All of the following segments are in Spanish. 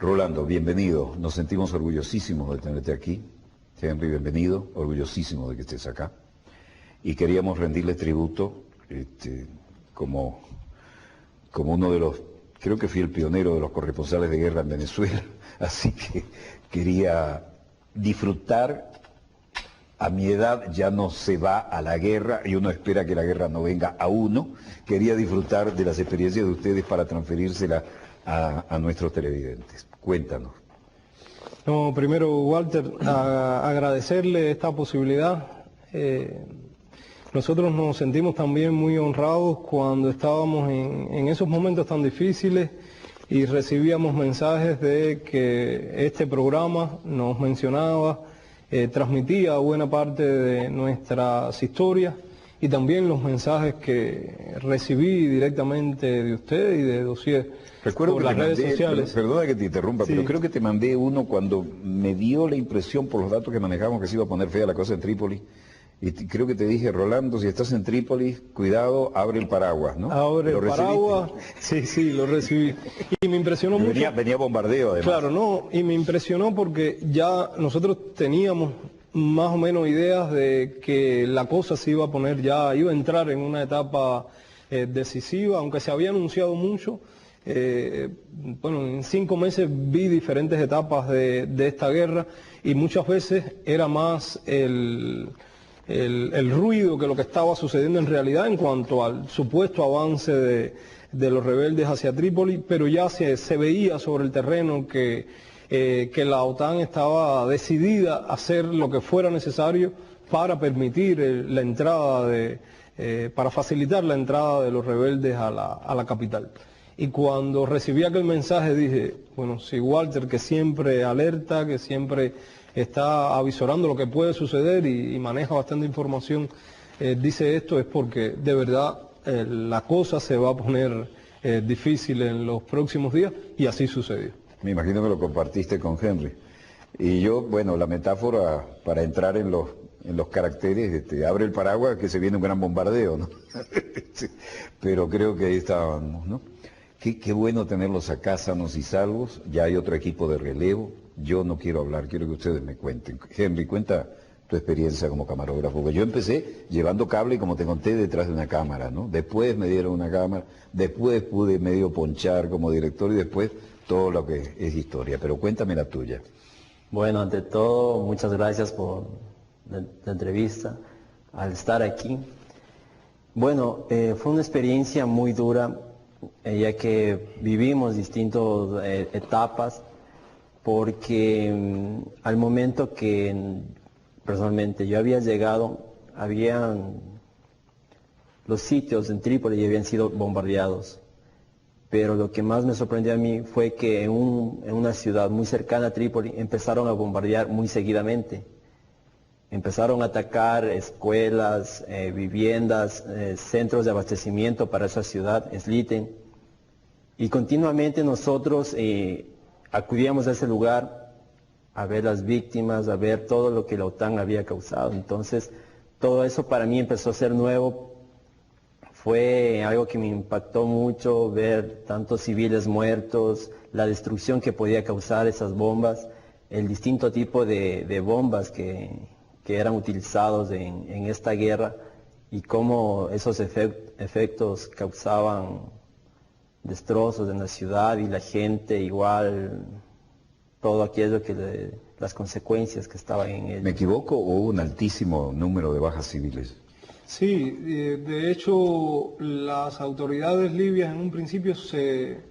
Rolando, bienvenido. Nos sentimos orgullosísimos de tenerte aquí. Henry, bienvenido. Orgullosísimos de que estés acá. Y queríamos rendirle tributo como uno de los, creo que fui el pionero de los corresponsales de guerra en Venezuela. Así que quería disfrutar. A mi edad ya no se va a la guerra y uno espera que la guerra no venga a uno. Quería disfrutar de las experiencias de ustedes para transferírsela a nuestros televidentes. Cuéntanos. No, primero, Walter, agradecerle esta posibilidad. Nosotros nos sentimos también muy honrados cuando estábamos en esos momentos tan difíciles y recibíamos mensajes de que este programa nos mencionaba, transmitía buena parte de nuestras historias y también los mensajes que recibí directamente de usted y de Dossier por las redes sociales. Perdona que te interrumpa, sí. Pero creo que te mandé uno cuando me dio la impresión por los datos que manejamos que se iba a poner fea la cosa en Trípoli. Y creo que te dije, Rolando, si estás en Trípoli, cuidado, abre el paraguas, ¿no? Abre el paraguas, sí, lo recibí. Y me impresionó mucho. Venía bombardeo, además. Claro, no, y me impresionó porque ya nosotros teníamos más o menos ideas de que la cosa se iba a poner ya, iba a entrar en una etapa decisiva, aunque se había anunciado mucho. Bueno, en 5 meses vi diferentes etapas de esta guerra y muchas veces era más el ruido que lo que estaba sucediendo en realidad en cuanto al supuesto avance de los rebeldes hacia Trípoli, pero ya se veía sobre el terreno que la OTAN estaba decidida a hacer lo que fuera necesario para permitir la entrada para facilitar la entrada de los rebeldes a la capital. Y cuando recibí aquel mensaje dije, bueno, si Walter, que siempre alerta, que siempre está avisorando lo que puede suceder y maneja bastante información, dice esto, es porque de verdad la cosa se va a poner difícil en los próximos días, y así sucedió. Me imagino que lo compartiste con Henry. Y yo, bueno, la metáfora para entrar en los caracteres, abre el paraguas que se viene un gran bombardeo, ¿no? Pero creo que ahí estábamos, ¿no? Qué bueno tenerlos acá sanos y salvos. Ya hay otro equipo de relevo. Yo no quiero hablar, quiero que ustedes me cuenten. Henry, cuenta tu experiencia como camarógrafo. Porque yo empecé llevando cable, como te conté, detrás de una cámara, ¿no? Después me dieron una cámara, después pude medio ponchar como director y después todo lo que es historia. Pero cuéntame la tuya. Bueno, ante todo, muchas gracias por la entrevista, al estar aquí. Bueno, fue una experiencia muy dura, ya que vivimos distintas etapas, porque al momento que personalmente yo había llegado, los sitios en Trípoli ya habían sido bombardeados, pero lo que más me sorprendió a mí fue que en una ciudad muy cercana a Trípoli empezaron a bombardear muy seguidamente. Empezaron a atacar escuelas, viviendas, centros de abastecimiento para esa ciudad, Sliten, y continuamente nosotros acudíamos a ese lugar a ver las víctimas, a ver todo lo que la OTAN había causado. Entonces, todo eso para mí empezó a ser nuevo. Fue algo que me impactó mucho, ver tantos civiles muertos, la destrucción que podía causar esas bombas, el distinto tipo de bombas que eran utilizados en esta guerra y cómo esos efectos causaban destrozos en la ciudad y la gente igual, todo aquello las consecuencias que estaban en ello. ¿Me equivoco o hubo un altísimo número de bajas civiles? Sí, de hecho las autoridades libias en un principio se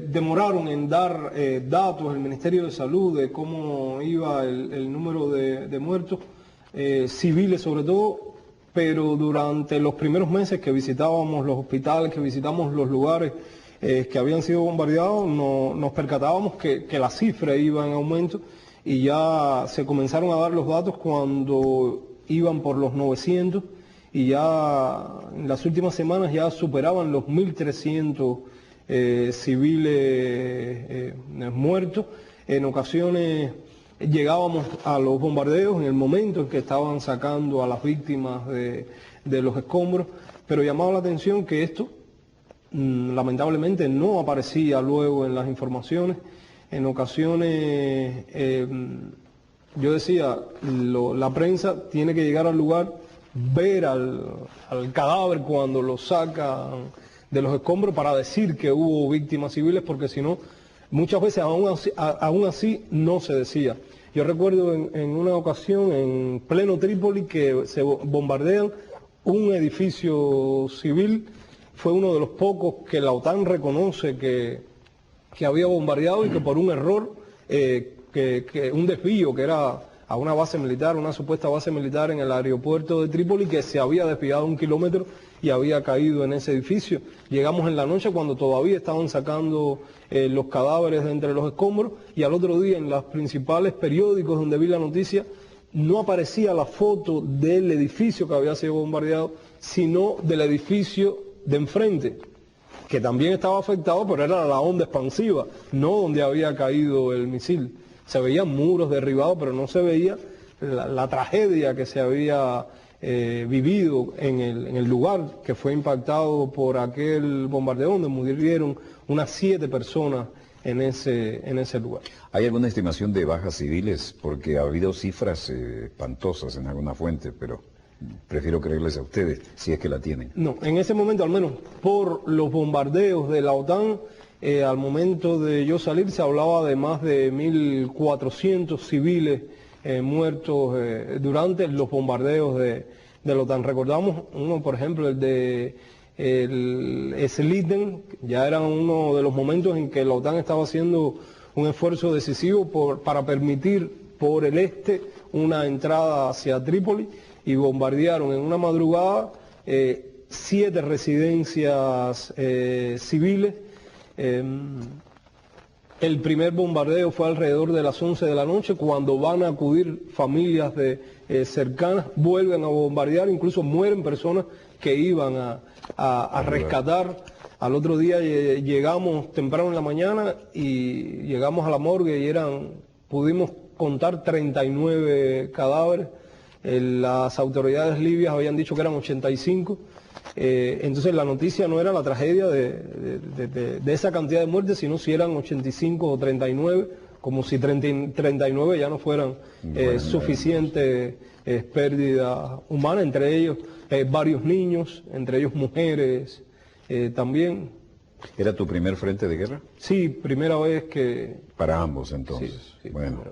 demoraron en dar datos, el Ministerio de Salud, de cómo iba el número de muertos, civiles sobre todo, pero durante los primeros meses que visitábamos los hospitales, que visitamos los lugares que habían sido bombardeados, nos percatábamos que la cifra iba en aumento y ya se comenzaron a dar los datos cuando iban por los 900 y ya en las últimas semanas ya superaban los 1.300 civiles muertos. En ocasiones llegábamos a los bombardeos en el momento en que estaban sacando a las víctimas de los escombros, pero llamaba la atención que esto lamentablemente no aparecía luego en las informaciones. En ocasiones yo decía, la prensa tiene que llegar al lugar, ver al cadáver cuando lo sacan de los escombros para decir que hubo víctimas civiles, porque si no, muchas veces aún así no se decía. Yo recuerdo en una ocasión en pleno Trípoli que se bombardean un edificio civil, fue uno de los pocos que la OTAN reconoce que había bombardeado y que por un error, un desvío que era a una base militar, una supuesta base militar en el aeropuerto de Trípoli, que se había desviado 1 kilómetro y había caído en ese edificio. Llegamos en la noche cuando todavía estaban sacando los cadáveres de entre los escombros, y al otro día en los principales periódicos donde vi la noticia no aparecía la foto del edificio que había sido bombardeado, sino del edificio de enfrente, que también estaba afectado, pero era la onda expansiva, no donde había caído el misil. Se veían muros derribados, pero no se veía la tragedia que se había vivido en el lugar que fue impactado por aquel bombardeo, donde murieron unas 7 personas en ese lugar. ¿Hay alguna estimación de bajas civiles? Porque ha habido cifras espantosas en alguna fuente, pero prefiero creerles a ustedes, si es que la tienen. No, en ese momento, al menos por los bombardeos de la OTAN, al momento de yo salir se hablaba de más de 1.400 civiles muertos durante los bombardeos de la OTAN. Recordamos uno, por ejemplo, el de Sliten, ya era uno de los momentos en que la OTAN estaba haciendo un esfuerzo decisivo para permitir por el este una entrada hacia Trípoli, y bombardearon en una madrugada 7 residencias civiles. El primer bombardeo fue alrededor de las 11 de la noche, cuando van a acudir familias cercanas, vuelven a bombardear, incluso mueren personas que iban a rescatar. Al otro día llegamos temprano en la mañana y llegamos a la morgue y pudimos contar 39 cadáveres. Las autoridades libias habían dicho que eran 85. Entonces la noticia no era la tragedia de esa cantidad de muertes, sino si eran 85 o 39, como si 39 ya no fueran suficientes pérdidas humanas, entre ellos varios niños, entre ellos mujeres también. ¿Era tu primer frente de guerra? Sí, primera vez que... Para ambos entonces. Sí, sí, bueno,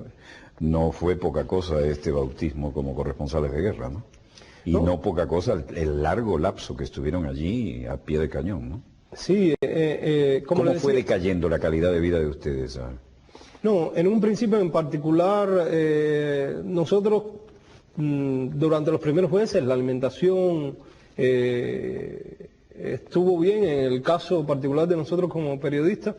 no fue poca cosa este bautismo como corresponsales de guerra, ¿no? Y no poca cosa el largo lapso que estuvieron allí a pie de cañón, ¿no? Sí. ¿Cómo fue decayendo la calidad de vida de ustedes? No, en un principio en particular, nosotros durante los primeros meses la alimentación estuvo bien, en el caso particular de nosotros como periodistas,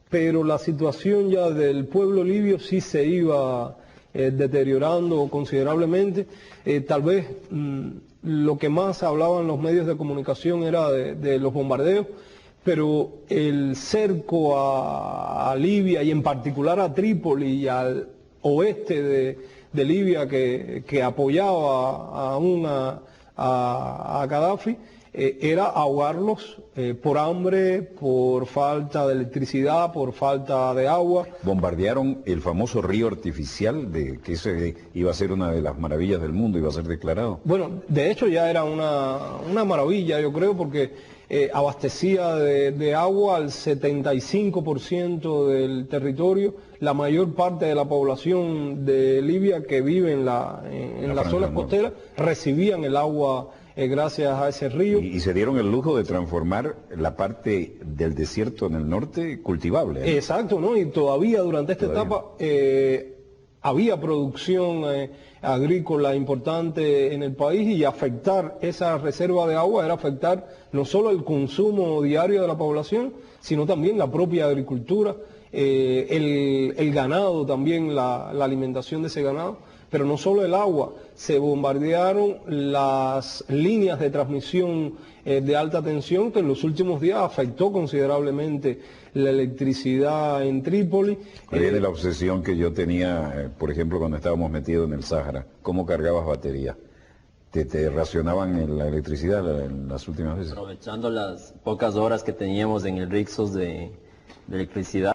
pero la situación ya del pueblo libio sí se iba deteriorando considerablemente. Tal vez lo que más hablaban los medios de comunicación era de los bombardeos, pero el cerco a Libia y en particular a Trípoli y al oeste de Libia que apoyaba a Gaddafi, era ahogarlos por hambre, por falta de electricidad, por falta de agua. Bombardearon el famoso río artificial, que ese iba a ser una de las maravillas del mundo, iba a ser declarado. Bueno, de hecho ya era una maravilla, yo creo, porque abastecía de agua al 75% del territorio. La mayor parte de la población de Libia que vive en las zonas costeras recibían el agua gracias a ese río. Y se dieron el lujo de transformar la parte del desierto en el norte cultivable, ¿eh? Exacto, ¿no? Y todavía durante esta etapa había producción agrícola importante en el país, y afectar esa reserva de agua era afectar no solo el consumo diario de la población, sino también la propia agricultura, el ganado también, la alimentación de ese ganado. Pero no solo el agua, se bombardearon las líneas de transmisión de alta tensión, que en los últimos días afectó considerablemente la electricidad en Trípoli. De la obsesión que yo tenía, por ejemplo, cuando estábamos metidos en el Sáhara, ¿cómo cargabas batería? te racionaban la electricidad en las últimas veces. Aprovechando las pocas horas que teníamos en el Rixos de electricidad.